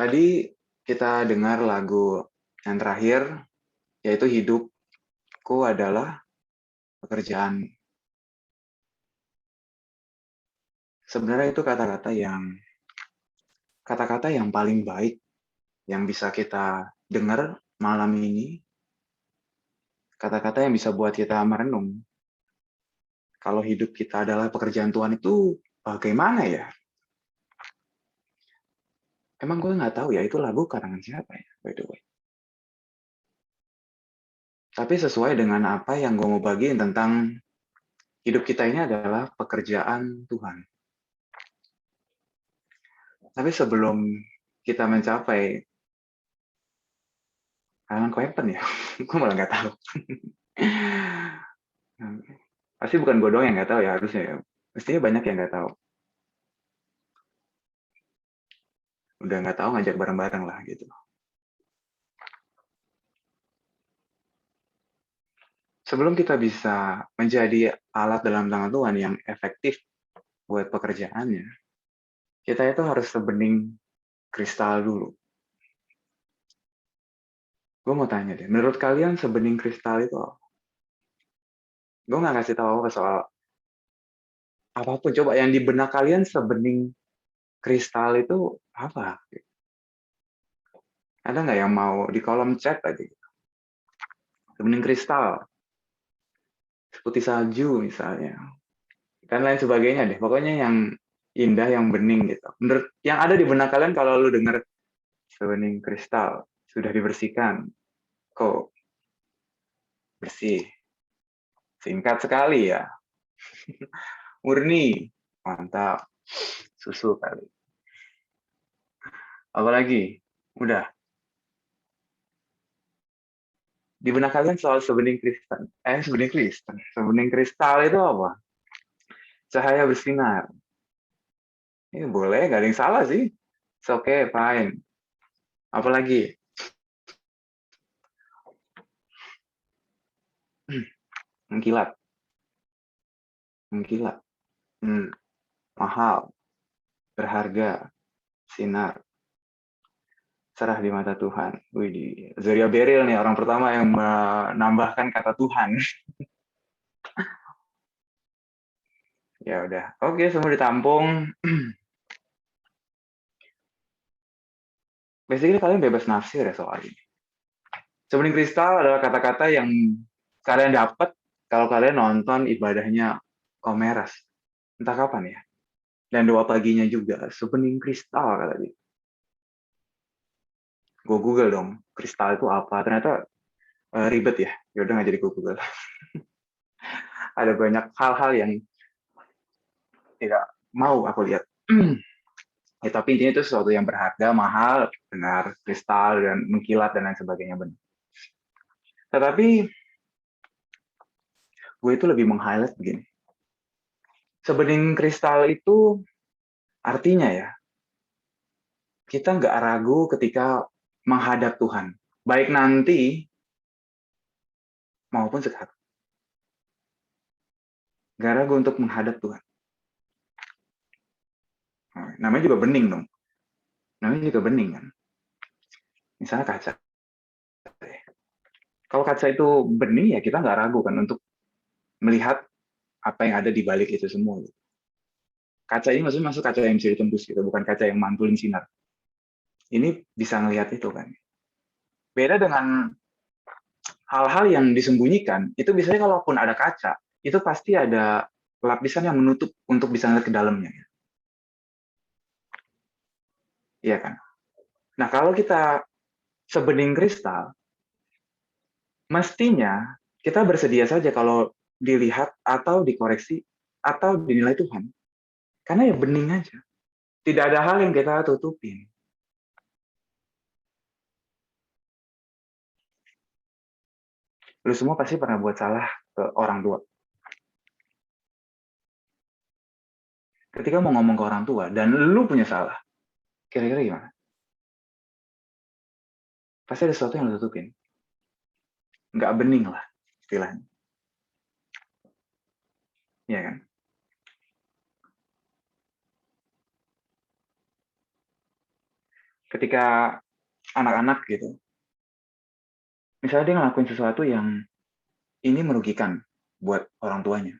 Tadi kita dengar lagu yang terakhir, yaitu hidupku adalah pekerjaan. Sebenarnya itu kata-kata yang paling baik yang bisa kita dengar malam ini, kata-kata yang bisa buat kita merenung. Kalau hidup kita adalah pekerjaan Tuhan itu bagaimana ya? Emang gue nggak tahu ya itu lagu karangan siapa ya, by the way. Tapi sesuai dengan apa yang gue mau bagiin tentang hidup kita ini adalah pekerjaan Tuhan. Tapi sebelum kita mencapai Alan Clapton ya, gue malah nggak tahu. Pasti bukan gue doang yang nggak tahu ya harusnya ya. Mestinya banyak yang nggak tahu. Udah nggak tahu ngajak bareng-bareng lah gitu. Sebelum kita bisa menjadi alat dalam tangan Tuhan yang efektif buat pekerjaannya, kita itu harus sebening kristal dulu. Gue mau tanya deh, menurut kalian sebening kristal itu apa? Gue nggak kasih tahu apa soal apapun. Coba yang di benak kalian sebening kristal itu apa? Ada nggak yang mau di kolom chat tadi? Sebening kristal, putih salju misalnya, dan lain sebagainya deh. Pokoknya yang indah, yang bening gitu. Menurut yang ada di benak kalian kalau lu denger sebening kristal sudah dibersihkan, kok bersih, singkat sekali ya, murni, mantap, susu kali. Apalagi, udah. Di benak kalian soal sebening kristal. Sebening kristal itu apa? Cahaya bersinar. Ini boleh, nggak ada yang salah sih. It's okay, fine. Apalagi? Mengkilat. Mengkilat. Mahal. Berharga. Sinar. Cerah di mata Tuhan. Wih, Zoria Beril nih, orang pertama yang menambahkan kata Tuhan. Ya udah. Oke, semua ditampung. Basically kalian bebas nafsir ya soal ini. Sebening kristal adalah kata-kata yang kalian dapat kalau kalian nonton ibadahnya Komeras. Entah kapan ya. Dan doa paginya juga. Sebening kristal kata dia. Gue Google dong. Kristal itu apa? Ternyata ribet ya. Yaudah nggak jadi gue Google. Ada banyak hal-hal yang tidak mau aku lihat. Ya, tapi intinya itu sesuatu yang berharga, mahal, benar, kristal, dan mengkilat, dan lain sebagainya. Benar. Tetapi gue itu lebih meng-highlight begini. Sebening kristal itu artinya ya, kita nggak ragu ketika menghadap Tuhan. Baik nanti maupun sekarang. Nggak ragu untuk menghadap Tuhan. Namanya juga bening dong. Namanya juga bening kan. Misalnya kaca. Kalau kaca itu bening ya kita nggak ragu kan untuk melihat apa yang ada di balik itu semua. Kaca ini maksudnya masuk kaca yang bisa ditembus gitu, bukan kaca yang mantulin sinar. Ini bisa ngelihat itu kan. Beda dengan hal-hal yang disembunyikan, itu biasanya kalaupun ada kaca, itu pasti ada lapisan yang menutup untuk bisa ngeliat ke dalamnya. Iya kan? Nah, kalau kita sebening kristal, mestinya kita bersedia saja kalau dilihat atau dikoreksi atau dinilai Tuhan. Karena ya bening aja. Tidak ada hal yang kita tutupin. Lu semua pasti pernah buat salah ke orang tua. Ketika mau ngomong ke orang tua dan lu punya salah, kira-kira gimana? Pasti ada sesuatu yang lu tutupin. Nggak bening lah istilahnya. Iya kan? ketika anak-anak gitu, misalnya dia ngelakuin sesuatu yang ini merugikan buat orang tuanya.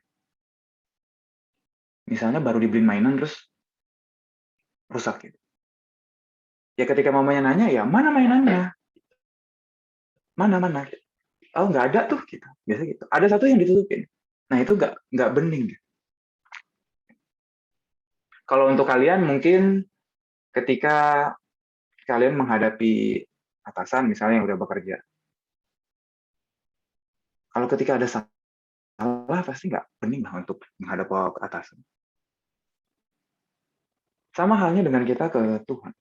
Misalnya baru dibeliin mainan terus rusak gitu. Ya ketika mamanya nanya, ya mana mainannya? Mana? Oh nggak ada tuh gitu. Biasa gitu. Ada satu yang ditutupin. Nah itu nggak bening. Gitu. Kalau untuk kalian mungkin ketika kalian menghadapi atasan misalnya yang udah bekerja, kalau ketika ada salah pasti nggak bening lah untuk menghadap atasan. Sama halnya dengan kita ke Tuhan.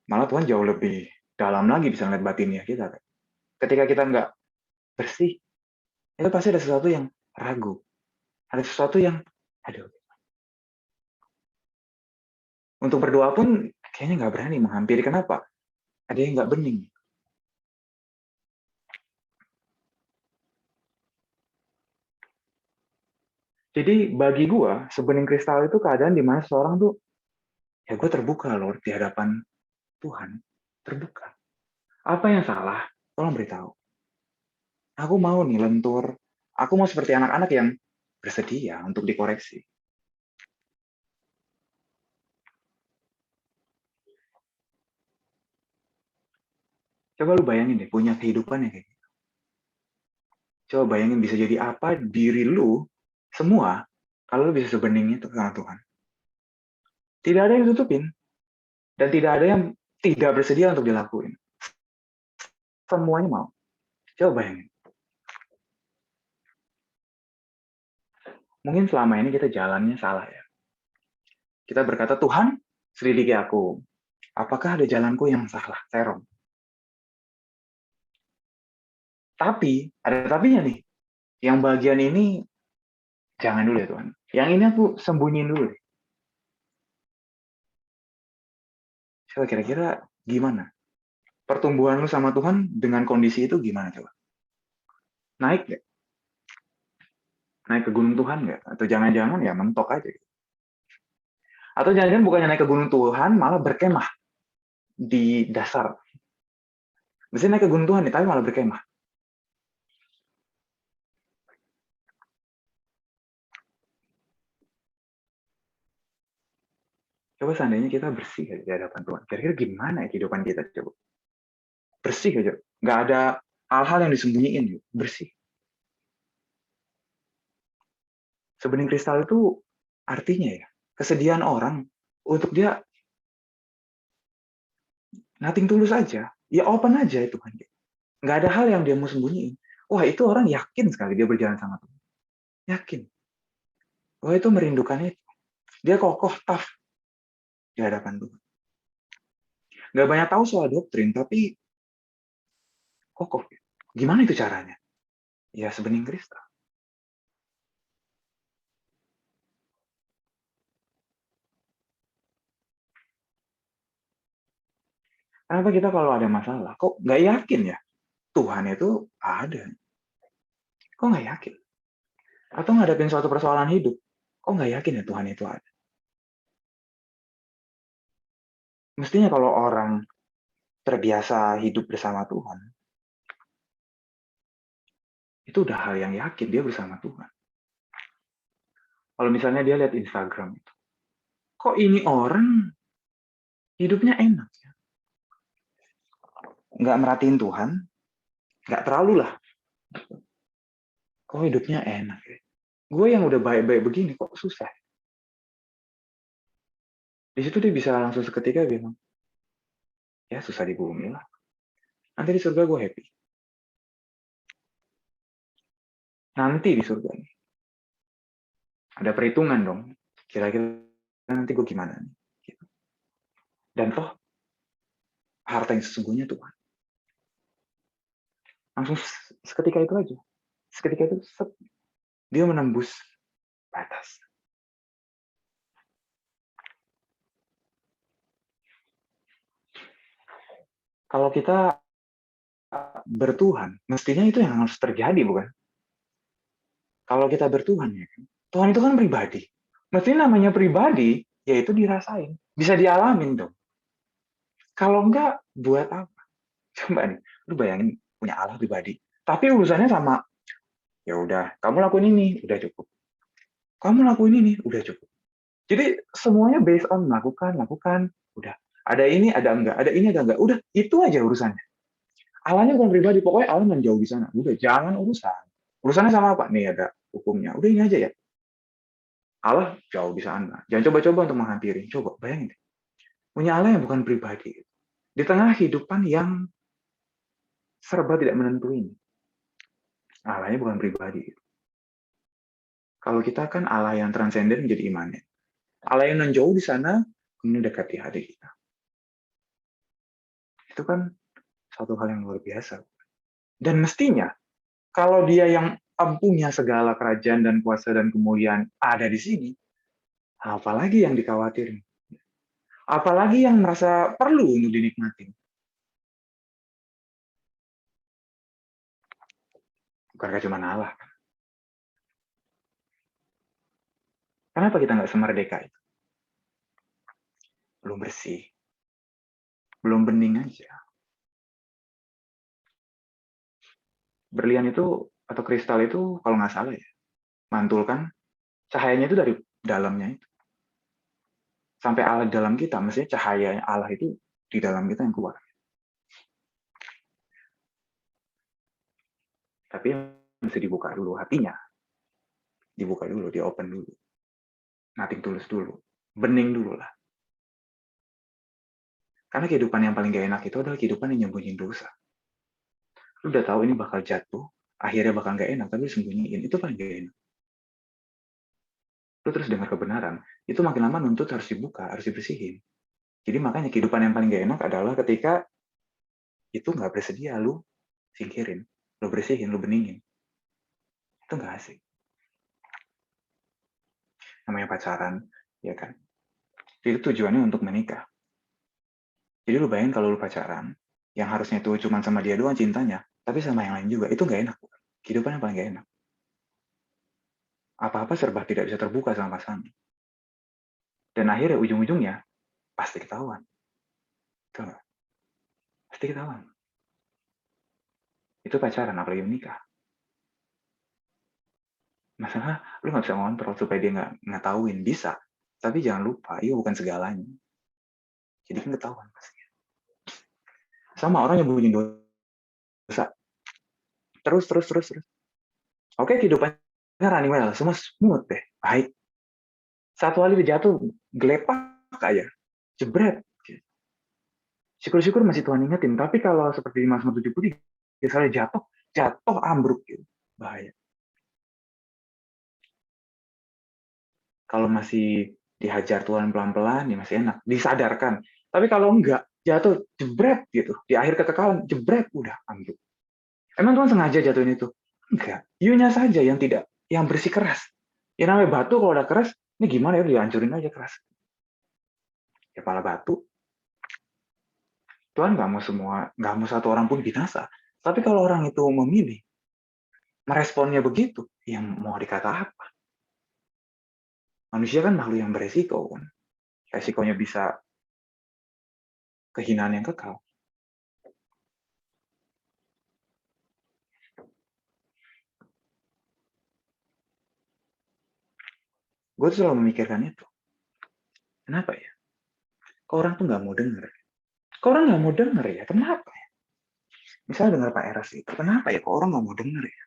Malah Tuhan jauh lebih dalam lagi bisa ngeliat batinnya kita. Ketika kita nggak bersih, itu pasti ada sesuatu yang ragu. Ada sesuatu yang, aduh. Untuk berdoa pun kayaknya nggak berani menghampiri. Kenapa? Ada yang nggak bening. Jadi bagi gue, sebening kristal itu keadaan di mana seorang tuh, ya gue terbuka loh di hadapan Tuhan. Terbuka. Apa yang salah? Tolong beritahu. Aku mau nih lentur. Aku mau seperti anak-anak yang bersedia untuk dikoreksi. Coba lu bayangin deh, punya kehidupan yang kayak gitu. Coba bayangin bisa jadi apa diri lu semua kalau lu bisa sebening itu sama Tuhan. Tidak ada yang tutupin. Dan tidak ada yang tidak bersedia untuk dilakuin. Semuanya mau. Coba bayangin. Mungkin selama ini kita jalannya salah ya. Kita berkata, Tuhan, selidiki aku. Apakah ada jalanku yang salah? Terong. Tapi, ada tapinya nih. Yang bagian ini, jangan dulu ya Tuhan. Yang ini aku sembunyiin dulu deh. Coba kira-kira gimana? Pertumbuhan lu sama Tuhan dengan kondisi itu gimana coba? Naik nggak? Naik ke gunung Tuhan nggak? Atau jangan-jangan ya mentok aja gitu. Atau jangan-jangan bukannya naik ke gunung Tuhan, malah berkemah di dasar. Mesti naik ke gunung Tuhan nih, tapi malah berkemah. Coba seandainya kita bersih di hadapan Tuhan. Kira-kira gimana ya kehidupan kita coba? Bersih aja. Nggak ada hal-hal yang disembunyiin. Bersih. Sebening kristal itu artinya ya, kesediaan orang untuk dia nothing tulus aja. Ya open aja itu kan. Nggak ada hal yang dia mau sembunyiin. Wah itu orang yakin sekali dia berjalan sama Tuhan. Yakin. Wah itu merindukan itu. Dia kokoh, tough di hadapan Tuhan. Nggak banyak tahu soal doktrin, tapi kokoh. Gimana itu caranya? Ya sebening kristal. Kenapa kita kalau ada masalah, kok nggak yakin ya Tuhan itu ada? Kok nggak yakin? Atau ngadepin suatu persoalan hidup, kok nggak yakin ya Tuhan itu ada? Mestinya kalau orang terbiasa hidup bersama Tuhan, itu udah hal yang yakin dia bersama Tuhan. Kalau misalnya dia lihat Instagram itu, kok ini orang hidupnya enak ya? Nggak merhatiin Tuhan, nggak terlalu lah. Kok hidupnya enak ya? Gue yang udah baik-baik begini, kok susah? Di situ dia bisa langsung seketika bilang, ya susah di bumi lah. Nanti di surga gue happy. Nanti di surga nih. Ada perhitungan dong. Kira-kira nanti gue gimana nih? Gitu. Dan toh, harta yang sesungguhnya Tuhan. Langsung seketika itu aja. Seketika itu, dia menembus batas. Kalau kita bertuhan, mestinya itu yang harus terjadi, bukan? Kalau kita bertuhan, ya kan? Tuhan itu kan pribadi. Mestinya namanya pribadi, yaitu dirasain. Bisa dialamin dong. Kalau enggak, buat apa? Coba nih, lu bayangin punya Allah pribadi, tapi urusannya sama, ya udah, kamu lakuin ini, udah cukup. Kamu lakuin ini, udah cukup. Jadi semuanya based on lakukan, lakukan, udah. Ada ini, ada enggak, ada ini, ada enggak, udah, itu aja urusannya. Allahnya bukan pribadi, pokoknya Allah menjauh di sana. Udah, jangan urusan. Urusannya sama apa? Nih ada hukumnya. Udah ini aja ya. Allah jauh di sana. Jangan coba-coba untuk menghampiri. Coba, bayangin deh. Punya Allah yang bukan pribadi. Di tengah kehidupan yang serba tidak menentu ini. Allahnya bukan pribadi. Kalau kita kan Allah yang transenden menjadi imannya. Allah yang menjauh di sana, kemudian dekati hati kita. Itu kan satu hal yang luar biasa. Dan mestinya, kalau dia yang punya segala kerajaan dan kuasa dan kemuliaan ada di sini, apalagi yang dikhawatirin? Apalagi yang merasa perlu untuk dinikmati? Bukankah cuma Allah? Kenapa kita nggak semerdeka itu? Belum bersih, belum bening aja. Berlian itu, atau kristal itu, kalau nggak salah ya, mantulkan cahayanya itu dari dalamnya itu. Sampai Allah dalam kita, mestinya cahaya Allah itu di dalam kita yang keluar. Tapi mesti dibuka dulu hatinya. Dibuka dulu, di open dulu. Nothing tulus dulu. Bening dulu lah. Karena kehidupan yang paling gak enak itu adalah kehidupan yang nyembunyiin dosa. Lu udah tahu ini bakal jatuh, akhirnya bakal gak enak, tapi sembunyiin. Itu paling gak enak. Lu terus dengar kebenaran, itu makin lama nuntut harus dibuka, harus dibersihin. Jadi makanya kehidupan yang paling gak enak adalah ketika itu gak bersedia lu singkirin, lu bersihin, lu beningin. Itu gak asik. Namanya pacaran, ya kan? Itu tujuannya untuk menikah. Jadi lu bayangin kalau lu pacaran, yang harusnya itu cuma sama dia doang cintanya, tapi sama yang lain juga, itu gak enak. Kehidupan yang paling gak enak. Apa-apa serba tidak bisa terbuka sama pasangan. Dan akhirnya ujung-ujungnya, pasti ketahuan. Tuh, pasti ketahuan. Itu pacaran, apalagi menikah. Masalah, lu gak bisa ngontrol supaya dia gak ngetahuin. Bisa. Tapi jangan lupa, itu bukan segalanya. Jadi kan ketahuan pasti. Sama orang yang bunyi dosa. Terus. Oke, kehidupannya running well. Semua smooth deh. Baik. Satu kali dia jatuh, gelepak aja. Jebret. Syukur-syukur masih Tuhan ingetin. Tapi kalau seperti di Mazmur 73, misalnya jatuh ambruk. Gitu. Bahaya. Kalau masih dihajar Tuhan pelan-pelan, ya masih enak. Disadarkan. Tapi kalau enggak, jatuh, jebret gitu. Di akhir kekekalan, jebret, udah ambruk. Emang Tuhan sengaja jatuhin itu? Enggak. Iunya saja yang tidak, yang bersikeras. Ya namanya batu kalau udah keras, ini gimana ya, dihancurin aja keras. Ya kepala batu. Tuhan nggak mau satu orang pun binasa. Tapi kalau orang itu memilih, meresponnya begitu, yang mau dikata apa? Manusia kan makhluk yang beresiko kan. Resikonya bisa kehinaan yang kekal. Gue tuh selalu memikirkan itu. Kenapa ya? Kok orang tuh nggak mau denger? Kok orang nggak mau denger ya? Kenapa ya? Misalnya dengar Pak Eras itu, kenapa ya kok orang nggak mau denger ya?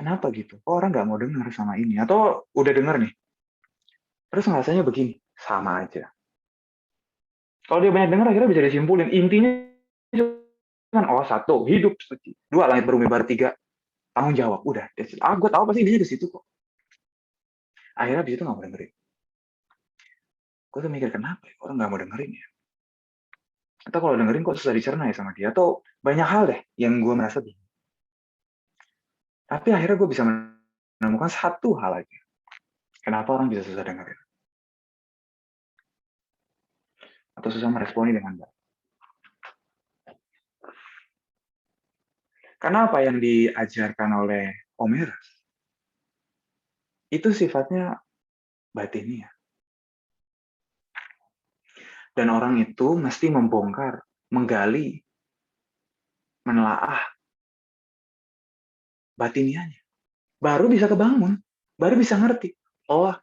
Kenapa gitu? Kok orang nggak mau denger sama ini? Atau udah denger nih? Terus ngerasanya begini, sama aja. Kalau dia banyak denger, akhirnya bisa disimpulin. Intinya kan, oh satu, hidup suci. Dua, langit berbumi baru. Tiga, tanggung jawab. Udah. Gue tahu pasti dia di situ kok. Akhirnya di situ nggak mau dengerin. Gue tuh mikir, kenapa ya? Orang nggak mau dengerin ya? Atau kalau dengerin kok susah dicerna ya sama dia? Atau banyak hal deh yang gue merasa bingung. Tapi akhirnya gue bisa menemukan satu hal aja. Kenapa orang bisa susah dengerin? Atau susah meresponi dengan baik? Karena apa yang diajarkan oleh Om Eras, itu sifatnya batiniah. Dan orang itu mesti membongkar, menggali, menelaah batiniahnya. Baru bisa kebangun, baru bisa ngerti. Oh,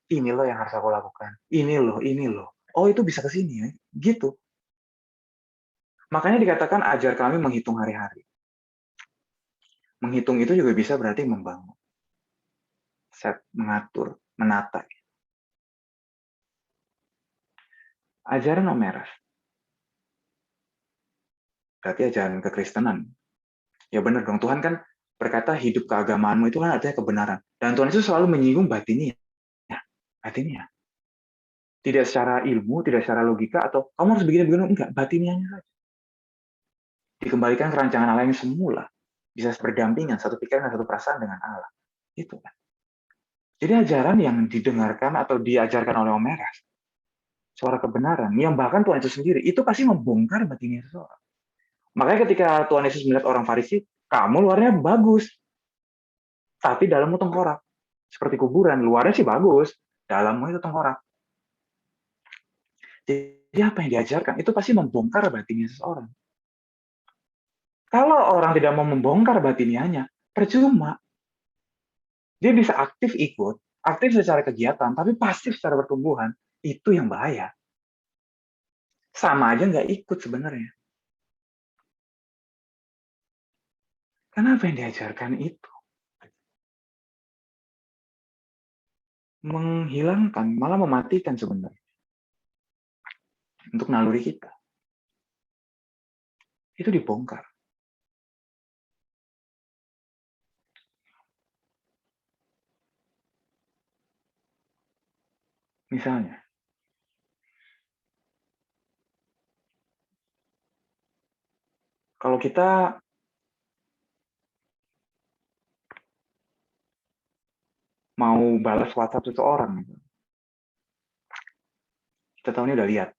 ini loh yang harus aku lakukan. Ini loh. Oh, itu bisa ke sini ya. Gitu. Makanya dikatakan ajar kami menghitung hari-hari. Menghitung itu juga bisa berarti membangun, set, mengatur, menata. Ajaran Omeras, berarti ajaran kekristenan. Ya benar dong, Tuhan kan berkata hidup keagamaanmu itu kan artinya kebenaran. Dan Tuhan itu selalu menyinggung batinnya. Batinnya. Tidak secara ilmu, tidak secara logika, atau kamu harus begini-begini, enggak, batinianya saja. Dikembalikan ke rancangan Allah yang semula. Bisa berdampingan, satu pikiran dan satu perasaan dengan Allah. Itu kan. Jadi ajaran yang didengarkan atau diajarkan oleh Omeras, suara kebenaran, yang bahkan Tuhan Yesus sendiri, itu pasti membongkar batinnya seseorang. Makanya ketika Tuhan Yesus melihat orang Farisi, kamu luarnya bagus, tapi dalammu tengkorak. Seperti kuburan, luarnya sih bagus, dalammu itu tengkorak. Jadi apa yang diajarkan, itu pasti membongkar batinnya seseorang. Kalau orang tidak mau membongkar batiniahnya, percuma. Dia bisa aktif ikut, aktif secara kegiatan, tapi pasif secara pertumbuhan, itu yang bahaya. Sama aja nggak ikut sebenarnya. Karena apa yang diajarkan itu menghilangkan, malah mematikan sebenarnya untuk naluri kita. Itu dibongkar. Misalnya, kalau kita mau balas WhatsApp seseorang, kita tahu ini udah lihat.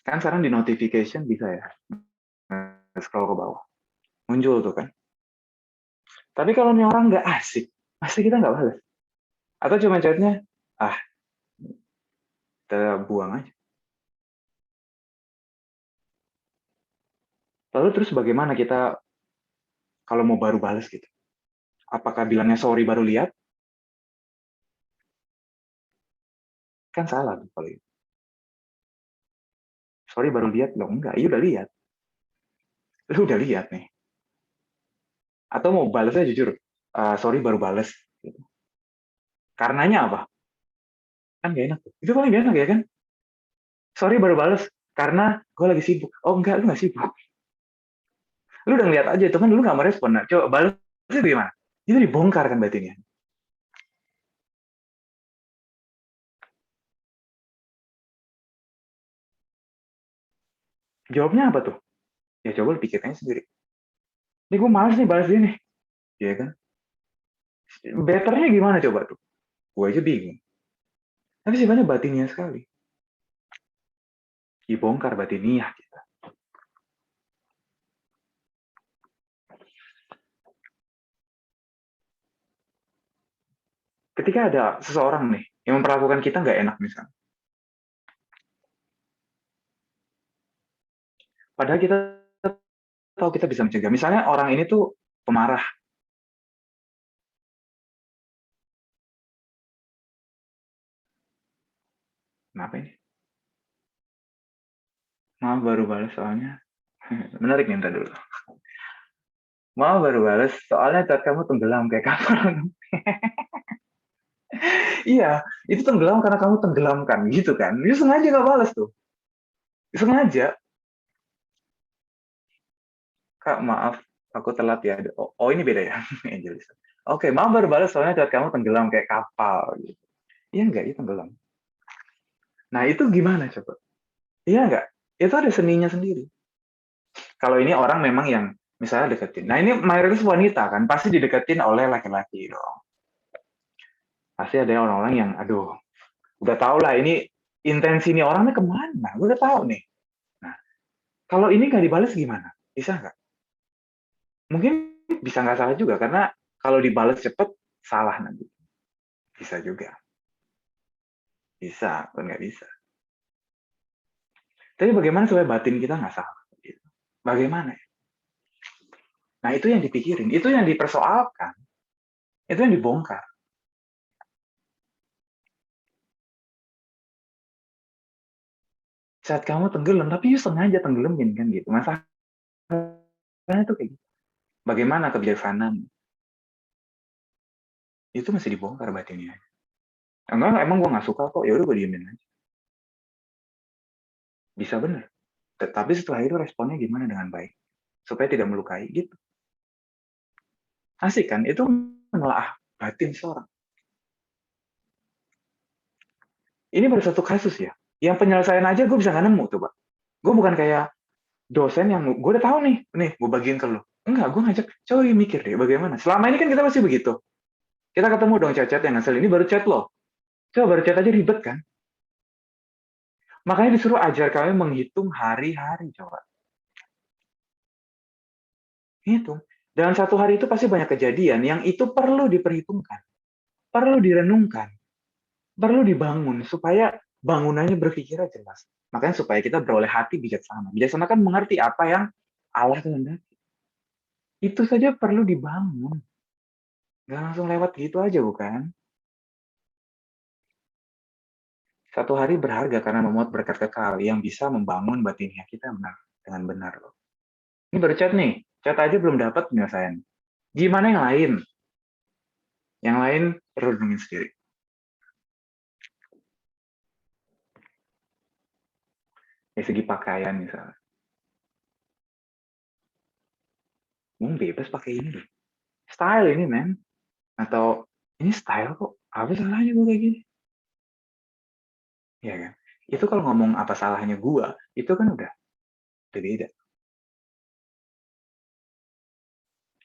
Kan sekarang di notification bisa ya, scroll ke bawah. Muncul tuh kan. Tapi kalau ini orang nggak asik, pasti kita nggak balas. Atau cuma chatnya, kita buang aja. Lalu terus bagaimana kita kalau mau baru balas gitu? Apakah bilangnya sorry baru lihat? Kan salah tuh kalau itu. Sorry baru lihat, loh enggak, iya udah lihat. Lu udah lihat nih. Atau mau balasnya jujur, sorry baru balas. Gitu. Karenanya apa? Kan gak enak. Itu paling gak enak ya kan? Sorry baru balas, karena gue lagi sibuk. Oh enggak, lu gak sibuk. Lu udah ngeliat aja, teman lu gak merespon. Nah, coba balasnya gimana? Itu dibongkar kan batinnya. Jawabnya apa tuh? Ya coba lu pikirnya sendiri. Ini gue males nih balas dia nih. Ya kan? Betternya gimana coba tuh? Gue aja bingung. Tapi sebenarnya batinnya sekali. Dibongkar batiniah kita. Ketika ada seseorang nih yang memperlakukan kita nggak enak misalnya. Padahal kita tahu kita bisa mencegah. Misalnya orang ini tuh pemarah. Kenapa ini? Maaf baru balas soalnya. Menarik nih dulu. Maaf baru balas soalnya cat kamu tenggelam kayak kapal. Iya, itu tenggelam karena kamu tenggelamkan gitu kan. Dia sengaja nggak balas tuh. Sengaja. Kak, maaf, aku telat ya. Oh, ini beda ya, Angelis. Oke, maaf baru balas soalnya cat kamu tenggelam kayak kapal. Gitu. Iya nggak? Itu tenggelam. Nah, itu gimana coba? Iya nggak? Itu ada seninya sendiri. Kalau ini orang memang yang misalnya deketin. Nah, ini mayoritas wanita kan, pasti dideketin oleh laki-laki dong. Pasti ada orang-orang yang, aduh, udah tau lah ini intensi ini orangnya kemana? Gue udah tahu nih. Nah, kalau ini nggak dibalas gimana? Bisa nggak? Mungkin bisa nggak salah juga, karena kalau dibalas cepet, salah nanti. Bisa juga. Bisa, kan nggak bisa. Tapi bagaimana supaya batin kita nggak salah? Gitu. Bagaimana? Nah, itu yang dipikirin, itu yang dipersoalkan, itu yang dibongkar. Saat kamu tenggelam, tapi you sengaja tenggelamin kan gitu. Masalahnya tuh kayak gitu. Bagaimana kebijaksanaan? Itu masih dibongkar batinnya. Enggak, emang gue nggak suka kok. Ya udah gue diemin aja. Bisa bener. Tetapi setelah itu responnya gimana dengan baik supaya tidak melukai gitu. Asik kan? Itu menelaah batin seorang. Ini baru satu kasus ya. Yang penyelesaian aja gue bisa nggak nemu coba. Gue bukan kayak dosen yang gue udah tahu nih gue bagiin ke lo. Enggak, gue ngajak, coba mikir deh bagaimana. Selama ini kan kita masih begitu. Kita ketemu dong chat-chat yang ngasal ini baru chat loh. Coba baru chat aja ribet kan. Makanya disuruh ajar kalian menghitung hari-hari coba. Hitung. Dalam satu hari itu pasti banyak kejadian yang itu perlu diperhitungkan, perlu direnungkan, perlu dibangun supaya bangunannya berpikirnya jelas. Makanya supaya kita beroleh hati bijaksana. Bijaksana kan mengerti apa yang Allah kehendaki. Itu saja perlu dibangun. Nggak langsung lewat gitu aja, bukan? Satu hari berharga karena memuat berkat kekal yang bisa membangun batinnya kita benar dengan benar loh. Ini baru chat nih, chat aja belum dapat penyelesaian. Gimana yang lain? Yang lain perlu renungin sendiri. Dari segi pakaian misalnya. Bebas pakai ini deh. Style ini, men. Atau, ini style kok. Apa salahnya gue kayak gini? Ya kan? Itu kalau ngomong apa salahnya gue, itu kan udah beda.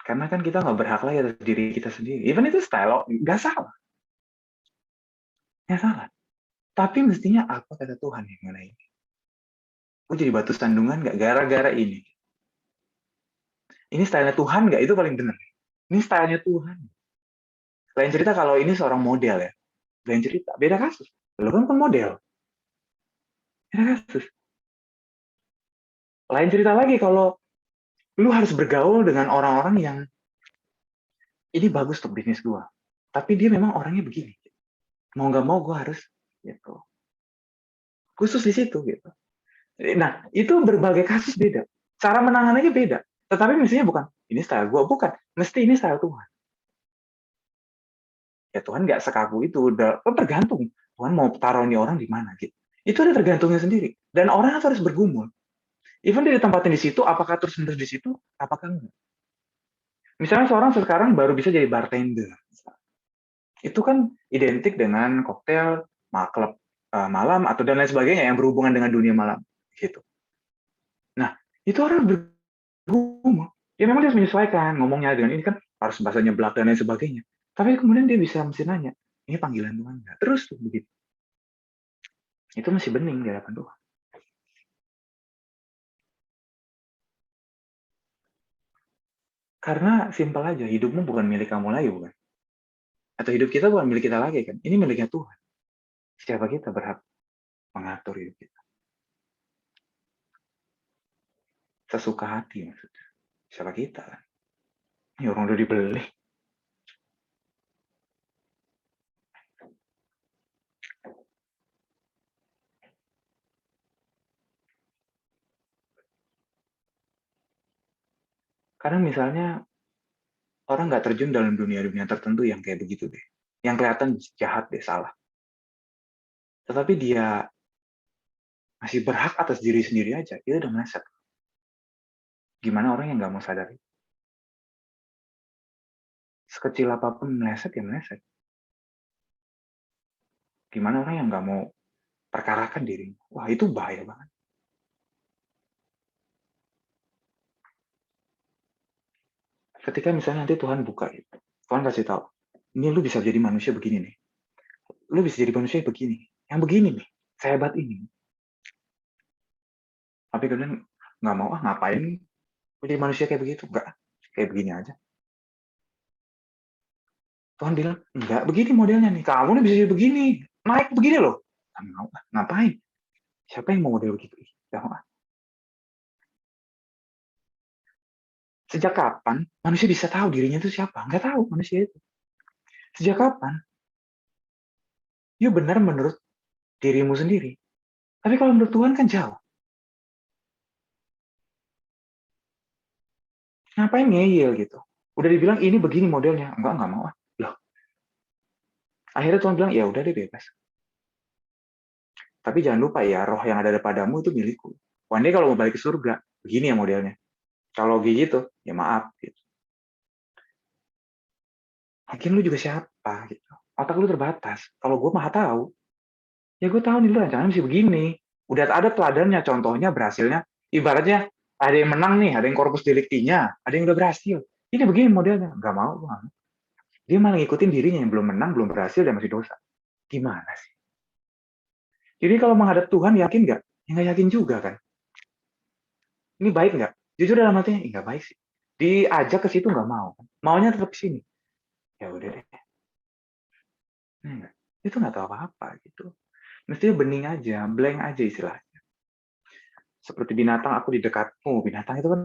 Karena kan kita nggak berhak lagi atas diri kita sendiri. Even itu style, nggak salah. Nggak salah. Tapi mestinya apa kata Tuhan yang mengenai ini? Gue jadi batu sandungan nggak gara-gara ini? Ini stylenya Tuhan nggak? Itu paling benar. Ini stylenya Tuhan. Lain cerita kalau ini seorang model ya. Lain cerita. Beda kasus. Lo kan model. Beda kasus. Lain cerita lagi kalau lu harus bergaul dengan orang-orang yang ini bagus untuk bisnis gue. Tapi dia memang orangnya begini. Mau nggak mau gue harus gitu. Khusus di situ gitu. Nah, itu berbagai kasus beda. Cara menangannya beda. Tetapi mestinya bukan, ini style gue. Bukan. Mesti ini style Tuhan. Ya Tuhan nggak sekaku itu. Udah, kan tergantung. Tuhan mau taruh ini orang di mana gitu. Itu ada tergantungnya sendiri. Dan orang harus bergumul. Even dia ditempatin di situ, apakah terus menerus di situ, apakah enggak. Misalnya seorang sekarang baru bisa jadi bartender. Itu kan identik dengan koktail, klub malam, atau dan lain sebagainya yang berhubungan dengan dunia malam. Gitu. Nah, itu orang bergumul. Ya memang dia harus menyesuaikan ngomongnya dengan ini kan harus bahasanya belak dan lain sebagainya. Tapi kemudian dia bisa mesti nanya, ini panggilan Tuhan nggak? Terus tuh begitu. Itu masih bening di hadapan Tuhan. Karena simpel aja, hidupmu bukan milik kamu lagi, bukan? Atau hidup kita bukan milik kita lagi, kan? Ini miliknya Tuhan. Siapa kita berhak mengatur hidup kita? Sesuka hati maksudnya. Siapa kita, kan? Ini orang udah dibeli. Karena misalnya orang nggak terjun dalam dunia-dunia tertentu yang kayak begitu deh. Yang kelihatan jahat deh, salah. Tetapi dia masih berhak atas diri sendiri aja. Itu udah meleset. Gimana orang yang nggak mau sadar? Sekecil apapun meleset ya meleset. Gimana orang yang nggak mau perkarakan dirinya? Wah, itu bahaya banget. Ketika misalnya nanti Tuhan buka itu, Tuhan kasih tahu, ini lu bisa jadi manusia begini nih. Lu bisa jadi manusia begini. Yang begini nih, sehebat ini. Tapi kemudian nggak mau, ngapain jadi manusia kayak begitu? Enggak, kayak begini aja. Tuhan bilang, enggak, begini modelnya nih. Kamu nih bisa jadi begini. Naik begini loh. Nggak mau, ngapain? Siapa yang mau model begitu? Gak mau. Sejak kapan manusia bisa tahu dirinya itu siapa? Nggak tahu manusia itu. Sejak kapan? Ya benar menurut dirimu sendiri. Tapi kalau menurut Tuhan kan jauh. Ngapain ngeyel gitu? Udah dibilang ini begini modelnya. Enggak mau. Loh, akhirnya Tuhan bilang, ya udah deh bebas. Tapi jangan lupa ya, roh yang ada padamu itu milikku. One day kalau mau balik ke surga, begini ya modelnya. Kalau gitu, ya maaf. Gitu. Mungkin lu juga siapa gitu. Otak lu terbatas. Kalau gue mah tahu, ya gue tahu nih lu rencananya mesti begini. Udah ada teladannya, contohnya berhasilnya. Ibaratnya ada yang menang nih, ada yang korpus deliktinya, ada yang udah berhasil. Ini begini modelnya. Gak mau. Dia malah ngikutin dirinya yang belum menang, belum berhasil, dan masih dosa. Gimana sih? Jadi kalau menghadap Tuhan, yakin nggak? Ya nggak yakin juga kan. Ini baik nggak? Jujur dalam hatinya, nggak baik sih. Diajak ke situ nggak mau. Maunya tetap di sini. Ya udah deh. Itu nggak tahu apa-apa gitu. Mestinya bening aja, blank aja istilahnya. Seperti binatang, aku di dekatmu. Binatang itu kan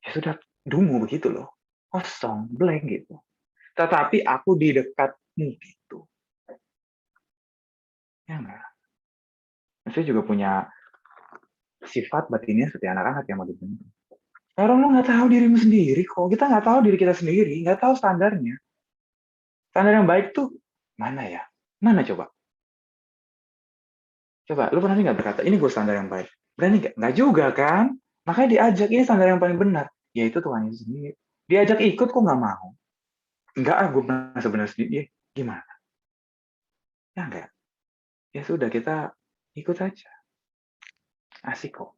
ya sudah dungu begitu loh. Kosong, blank gitu. Tetapi aku di dekatmu gitu. Ya enggak. Saya juga punya sifat batinnya seperti anak-anak yang mau dibentuk. Orang lu nggak tahu dirimu sendiri kok. Kita nggak tahu diri kita sendiri, nggak tahu standarnya. Standar yang baik tuh mana ya? Mana coba? Coba, lu pernah nggak berkata, ini gue standar yang baik? Berani nggak? Nggak juga kan? Makanya diajak, ini standar yang paling benar. Yaitu Tuhan Yesus sendiri. Diajak ikut kok nggak mau? Enggak, gue pernah sebenarnya sendiri. Ya, gimana? Ya enggak. Ya sudah, kita ikut aja. Asik kok.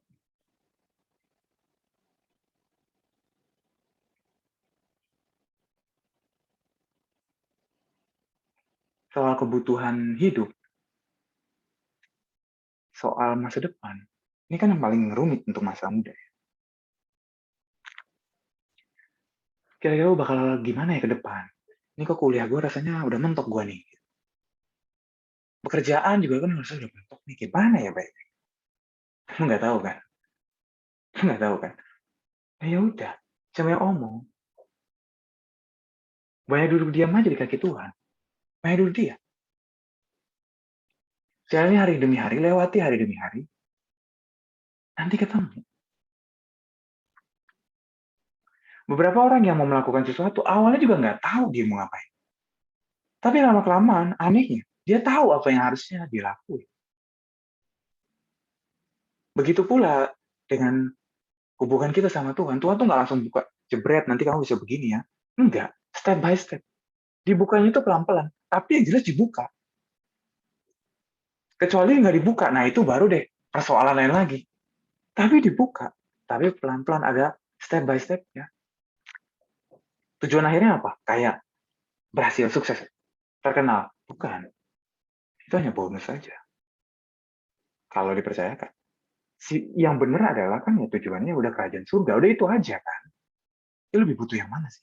Soal kebutuhan hidup, soal masa depan, ini kan yang paling rumit untuk masa muda. Kira-kira bakal gimana ya ke depan? Ini kok kuliah gue rasanya udah mentok gue nih. Pekerjaan juga kan harusnya udah mentok nih. Gimana ya baik? Lu nggak tahu kan? Lu nggak tahu kan? Ya udah, cuma yang omong. Banyak duduk diam aja di kaki Tuhan. Banyak duduk diam. Jalani hari demi hari, lewati hari demi hari. Nanti ketemu. Beberapa orang yang mau melakukan sesuatu, awalnya juga nggak tahu dia mau ngapain. Tapi lama-kelamaan, anehnya, dia tahu apa yang harusnya dilakuin. Begitu pula dengan hubungan kita sama Tuhan. Tuhan tuh nggak langsung buka, jebret, nanti kamu bisa begini ya. Enggak, step by step. Dibukanya itu pelan-pelan. Tapi yang jelas dibuka. Kecuali nggak dibuka, nah itu baru deh persoalan lain lagi. Tapi dibuka. Tapi pelan-pelan ada step by step ya. Tujuan akhirnya apa? Kayak berhasil, sukses, terkenal. Bukan. Itu hanya bonus saja. Kalau dipercayakan. Yang benar adalah kan ya tujuannya udah kerajaan surga. Udah itu aja kan. Dia lebih butuh yang mana sih?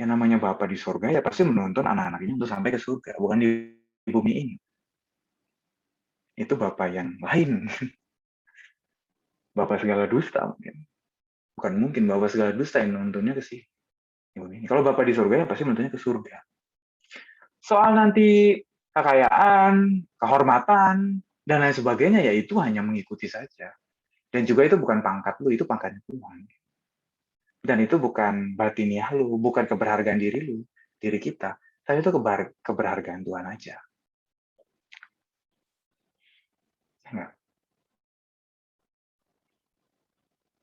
Yang namanya Bapa di surga ya pasti menuntun anak-anaknya untuk sampai ke surga. Bukan di bumi ini. Itu Bapa yang lain. Bapa segala dusta mungkin. Bukan mungkin Bapa segala dusta yang menuntunnya ke sini. Kalau Bapa di surga ya pasti menuntunnya ke surga. Soal nanti kekayaan, kehormatan, dan lain sebagainya, ya itu hanya mengikuti saja. Dan juga itu bukan pangkat lu, itu pangkatnya Tuhan. Dan itu bukan batiniah lu, bukan keberhargaan diri lu, diri kita. Tapi itu keberhargaan Tuhan aja. Enggak.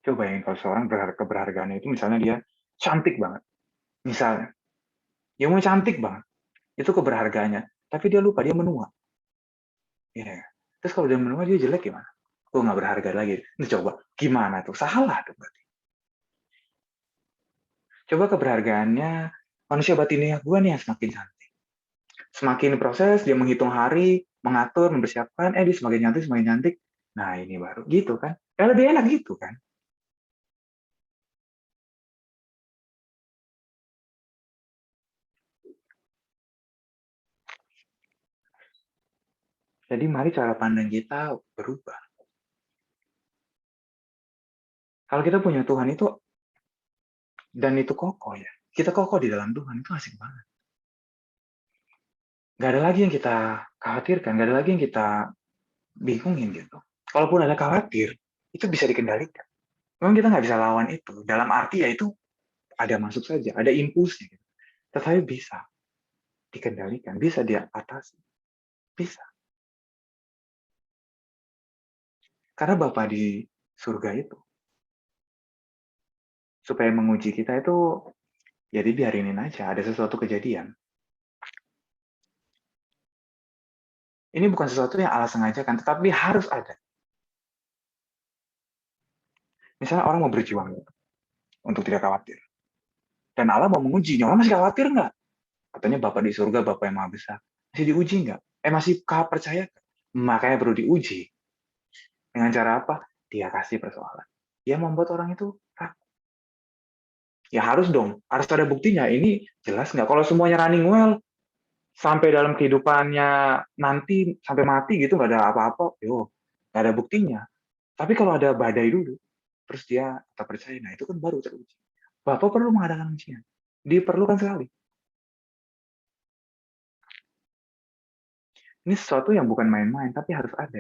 Coba bayangin kalau seorang keberhargaannya itu misalnya dia cantik banget. Misalnya, dia mau cantik banget. Itu keberhargaannya. Tapi dia lupa, dia menua. Ya. Terus kalau dia menua, dia jelek gimana? Gue nggak berharga lagi. Ini coba, gimana tuh? Salah tuh berarti. Coba keberhargaannya manusia batiniah gue nih yang semakin cantik. Semakin proses, dia menghitung hari, mengatur, mempersiapkan, dia semakin cantik, semakin cantik. Nah ini baru gitu kan. Ya lebih enak gitu kan. Jadi mari cara pandang kita berubah. Kalau kita punya Tuhan itu, dan itu kokoh ya, kita kokoh di dalam Tuhan, itu asik banget. Nggak ada lagi yang kita khawatirkan, nggak ada lagi yang kita bingungin gitu. Kalaupun ada khawatir, itu bisa dikendalikan. Memang kita nggak bisa lawan itu. Dalam arti ya itu ada masuk saja, ada impulsnya. Gitu. Tetapi bisa dikendalikan, bisa diatasi, bisa. Karena Bapa di surga itu, supaya menguji kita itu, jadi biarinin aja, ada sesuatu kejadian. Ini bukan sesuatu yang Allah sengajakan, tetapi harus ada. Misalnya orang mau berjuang gitu, untuk tidak khawatir. Dan Allah mau menguji, orang masih khawatir nggak? Katanya Bapak di surga, Bapak yang maha besar. Masih diuji nggak? Masih kau percaya? Makanya perlu diuji. Dengan cara apa? Dia kasih persoalan. Dia membuat orang itu ragu. Ya harus dong, harus ada buktinya. Ini jelas nggak? Kalau semuanya running well, sampai dalam kehidupannya nanti, sampai mati gitu, nggak ada apa-apa, yo, nggak ada buktinya. Tapi kalau ada badai dulu, terus dia tetap percaya, nah itu kan baru teruji. Bapak perlu mengadakan ujian. Diperlukan sekali. Ini sesuatu yang bukan main-main, tapi harus ada.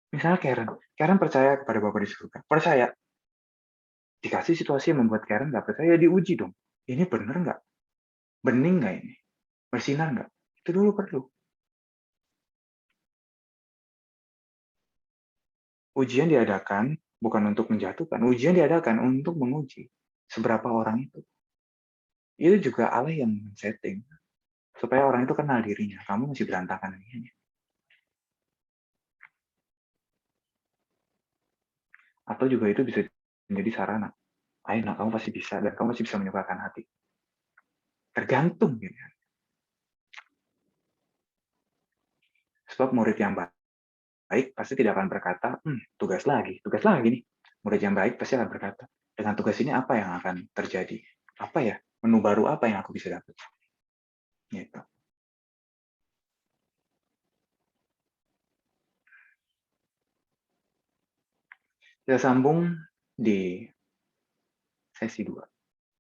Misalnya Karen percaya kepada Bapak di surga. Percaya. Dikasih situasi yang membuat Karen nggak percaya, diuji dong. Ini bener nggak? Bening nggak ini? Bersinar nggak? Itu dulu perlu. Ujian diadakan bukan untuk menjatuhkan. Ujian diadakan untuk menguji seberapa orang itu. Itu juga Allah yang setting. Supaya orang itu kenal dirinya. Kamu masih berantakan ini. Atau juga itu bisa menjadi sarana. Ayo, nah, kamu pasti bisa, dan kamu masih bisa menyukakan hati. Tergantung. Gitu. Sebab murid yang baik pasti tidak akan berkata, tugas lagi nih. Murid yang baik pasti akan berkata, dengan tugas ini apa yang akan terjadi? Apa ya? Menu baru apa yang aku bisa dapat? Gitu. Kita sambung di sesi 2.